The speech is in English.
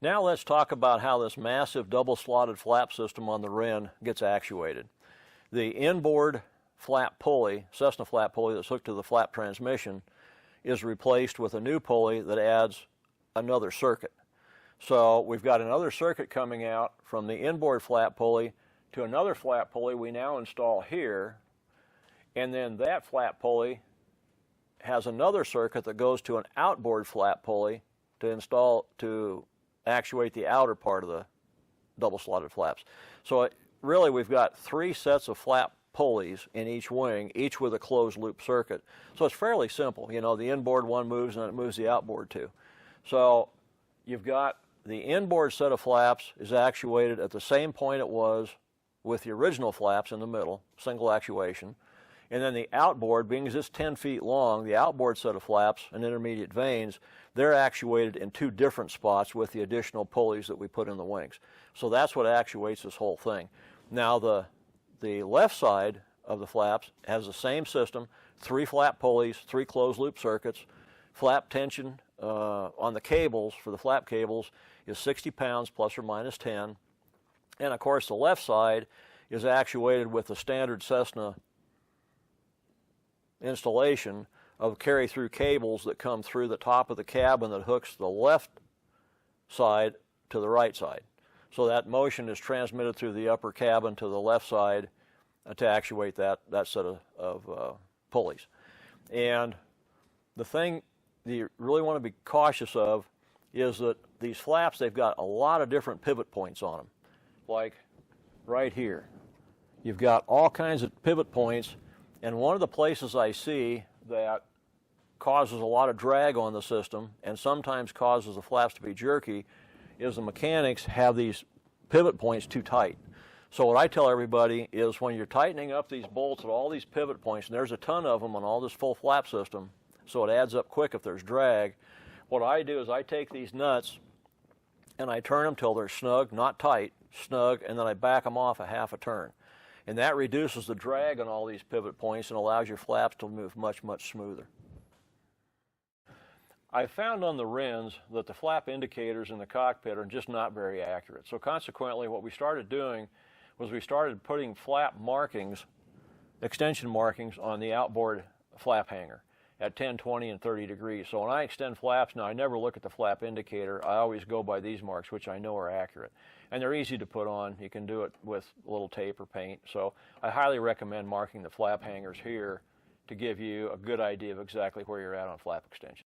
Now let's talk about how this massive double slotted flap system on the Wren gets actuated. The inboard flap pulley, Cessna flap pulley that's hooked to the flap transmission, is replaced with a new pulley that adds another circuit. So we've got another circuit coming out from the inboard flap pulley to another flap pulley we now install here, and then that flap pulley has another circuit that goes to an outboard flap pulley to actuate the outer part of the double slotted flaps. So really we've got three sets of flap pulleys in each wing, each with a closed loop circuit. So it's fairly simple. You know, the inboard one moves and it moves the outboard too. So you've got the inboard set of flaps is actuated at the same point it was with the original flaps in the middle, single actuation. And then the outboard, being as it's 10 feet long, the outboard set of flaps and intermediate vanes, they're actuated in two different spots with the additional pulleys that we put in the wings. So that's what actuates this whole thing. Now the left side of the flaps has the same system, three flap pulleys, three closed loop circuits. Flap tension on the cables, for the flap cables, is 60 pounds plus or minus 10. And of course the left side is actuated with the standard Cessna installation of carry-through cables that come through the top of the cabin that hooks the left side to the right side. So that motion is transmitted through the upper cabin to the left side to actuate that set of pulleys. And the thing that you really want to be cautious of is that these flaps, they've got a lot of different pivot points on them. Like right here, you've got all kinds of pivot points, and one of the places I see that causes a lot of drag on the system and sometimes causes the flaps to be jerky is the mechanics have these pivot points too tight. So what I tell everybody is when you're tightening up these bolts at all these pivot points, and there's a ton of them on all this full flap system, so it adds up quick if there's drag, what I do is I take these nuts and I turn them till they're snug, not tight, snug, and then I back them off a half a turn. And that reduces the drag on all these pivot points and allows your flaps to move much, much smoother. I found on the Wrens that the flap indicators in the cockpit are just not very accurate. So consequently, what we started doing was we started putting flap markings, extension markings, on the outboard flap hanger at 10, 20, and 30 degrees. So when I extend flaps now, I never look at the flap indicator. I always go by these marks, which I know are accurate. And they're easy to put on. You can do it with a little tape or paint. So I highly recommend marking the flap hangers here to give you a good idea of exactly where you're at on flap extension.